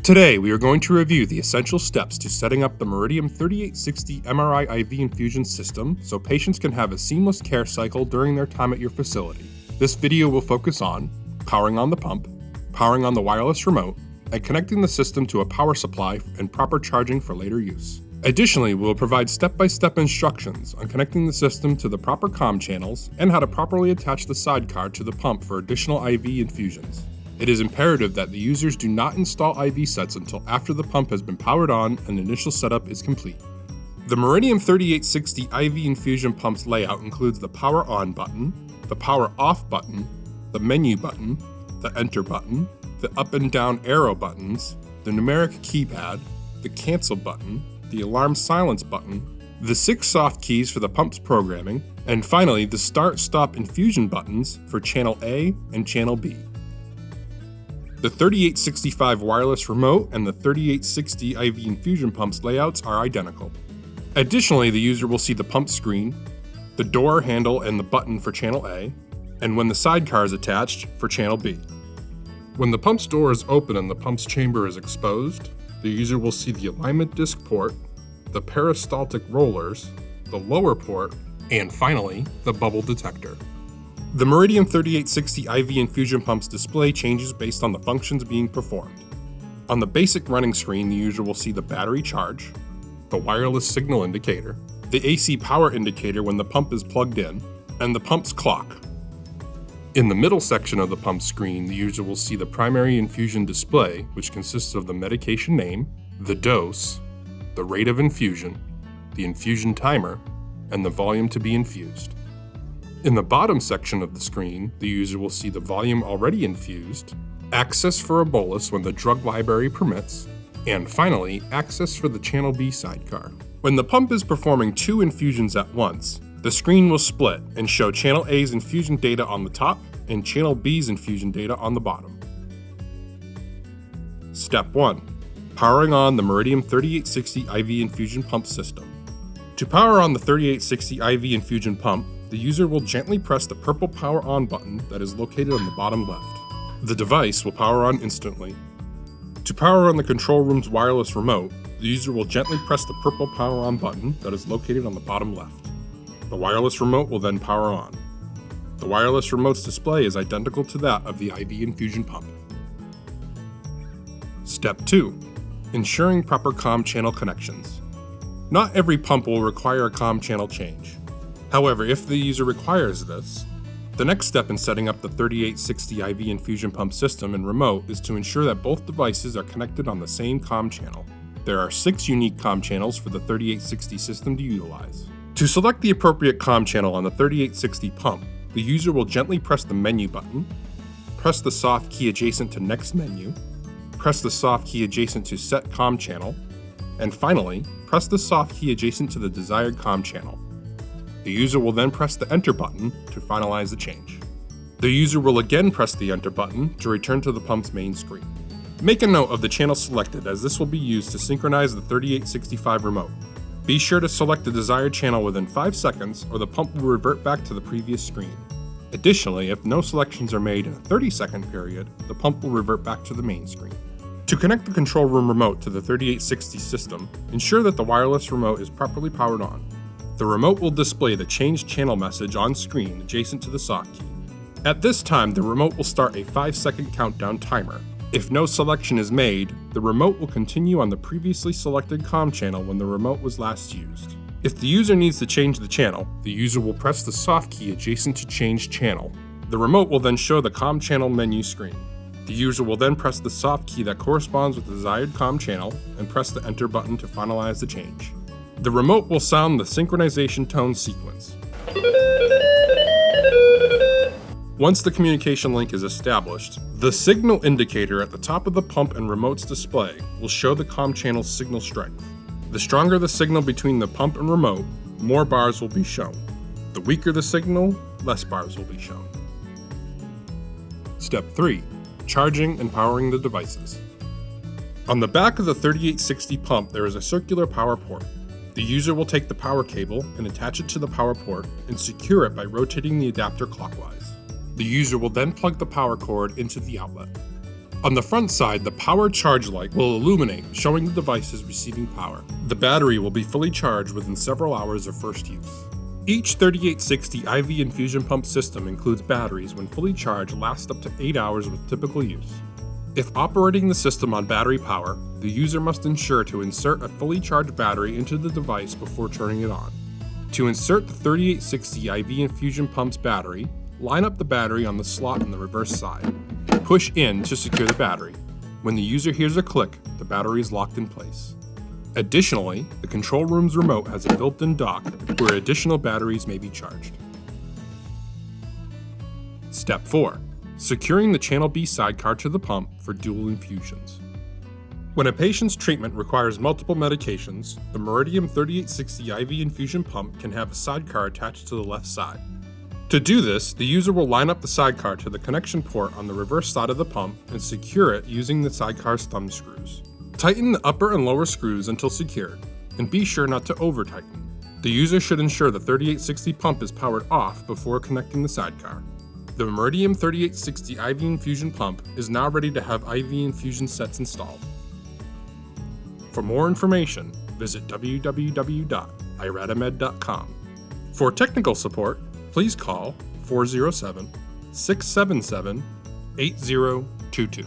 Today, we are going to review the essential steps to setting up the MRidium 3860 MRI IV infusion system so patients can have a seamless care cycle during their time at your facility. This video will focus on powering on the pump, powering on the wireless remote, and connecting the system to a power supply and proper charging for later use. Additionally, we will provide step-by-step instructions on connecting the system to the proper comm channels and how to properly attach the sidecar to the pump for additional IV infusions. It is imperative that the users do not install IV sets until after the pump has been powered on and the initial setup is complete. The MRidium 3860 IV infusion pump's layout includes the power on button, the power off button, the menu button, the enter button, the up and down arrow buttons, the numeric keypad, the cancel button, the alarm silence button, the 6 soft keys for the pump's programming, and finally the start-stop infusion buttons for channel A and channel B. The 3865 wireless remote and the 3860 IV infusion pump's layouts are identical. Additionally, the user will see the pump screen, the door handle and the button for channel A, and when the sidecar is attached, for channel B. When the pump's door is open and the pump's chamber is exposed, the user will see the alignment disc port, the peristaltic rollers, the lower port, and finally, the bubble detector. The MRidium 3860 IV infusion pump's display changes based on the functions being performed. On the basic running screen, the user will see the battery charge, the wireless signal indicator, the AC power indicator when the pump is plugged in, and the pump's clock. In the middle section of the pump screen, the user will see the primary infusion display, which consists of the medication name, the dose, the rate of infusion, the infusion timer, and the volume to be infused. In the bottom section of the screen, the user will see the volume already infused, access for a bolus when the drug library permits, and finally, access for the channel B sidecar. When the pump is performing 2 infusions at once, the screen will split and show channel A's infusion data on the top and channel B's infusion data on the bottom. Step 1. Powering on the MRidium 3860 IV infusion pump system. To power on the 3860 IV infusion pump, the user will gently press the purple power on button that is located on the bottom left. The device will power on instantly. To power on the control room's wireless remote, the user will gently press the purple power on button that is located on the bottom left. The wireless remote will then power on. The wireless remote's display is identical to that of the IV infusion pump. Step 2. Ensuring proper comm channel connections. Not every pump will require a comm channel change. However, if the user requires this, the next step in setting up the 3860 IV infusion pump system and remote is to ensure that both devices are connected on the same comm channel. There are 6 unique comm channels for the 3860 system to utilize. To select the appropriate comm channel on the 3860 pump, the user will gently press the menu button, press the soft key adjacent to next menu, press the soft key adjacent to set comm channel, and finally, press the soft key adjacent to the desired comm channel. The user will then press the enter button to finalize the change. The user will again press the enter button to return to the pump's main screen. Make a note of the channel selected as this will be used to synchronize the 3865 remote. Be sure to select the desired channel within 5 seconds or the pump will revert back to the previous screen. Additionally, if no selections are made in a 30-second period, the pump will revert back to the main screen. To connect the control room remote to the 3860 system, ensure that the wireless remote is properly powered on. The remote will display the change channel message on screen adjacent to the soft key. At this time, the remote will start a 5-second countdown timer. If no selection is made, the remote will continue on the previously selected comm channel when the remote was last used. If the user needs to change the channel, the user will press the soft key adjacent to change channel. The remote will then show the comm channel menu screen. The user will then press the soft key that corresponds with the desired comm channel and press the enter button to finalize the change. The remote will sound the synchronization tone sequence. Once the communication link is established, the signal indicator at the top of the pump and remote's display will show the comm channel's signal strength. The stronger the signal between the pump and remote, more bars will be shown. The weaker the signal, less bars will be shown. Step 3. Charging and powering the devices. On the back of the 3860 pump, there is a circular power port. The user will take the power cable and attach it to the power port and secure it by rotating the adapter clockwise. The user will then plug the power cord into the outlet. On the front side, the power charge light will illuminate, showing the device is receiving power. The battery will be fully charged within several hours of first use. Each 3860 IV infusion pump system includes batteries when fully charged last up to 8 hours with typical use. If operating the system on battery power, the user must ensure to insert a fully charged battery into the device before turning it on. To insert the 3860 IV infusion pump's battery, line up the battery on the slot on the reverse side. Push in to secure the battery. When the user hears a click, the battery is locked in place. Additionally, the control room's remote has a built-in dock where additional batteries may be charged. Step 4. Securing the channel B sidecar to the pump for dual infusions. When a patient's treatment requires multiple medications, the MRidium 3860 IV infusion pump can have a sidecar attached to the left side. To do this, the user will line up the sidecar to the connection port on the reverse side of the pump and secure it using the sidecar's thumb screws. Tighten the upper and lower screws until secured, and be sure not to over-tighten. The user should ensure the 3860 pump is powered off before connecting the sidecar. The MRidium 3860 IV infusion pump is now ready to have IV infusion sets installed. For more information, visit www.IRadimed.com. For technical support, please call 407-677-8022.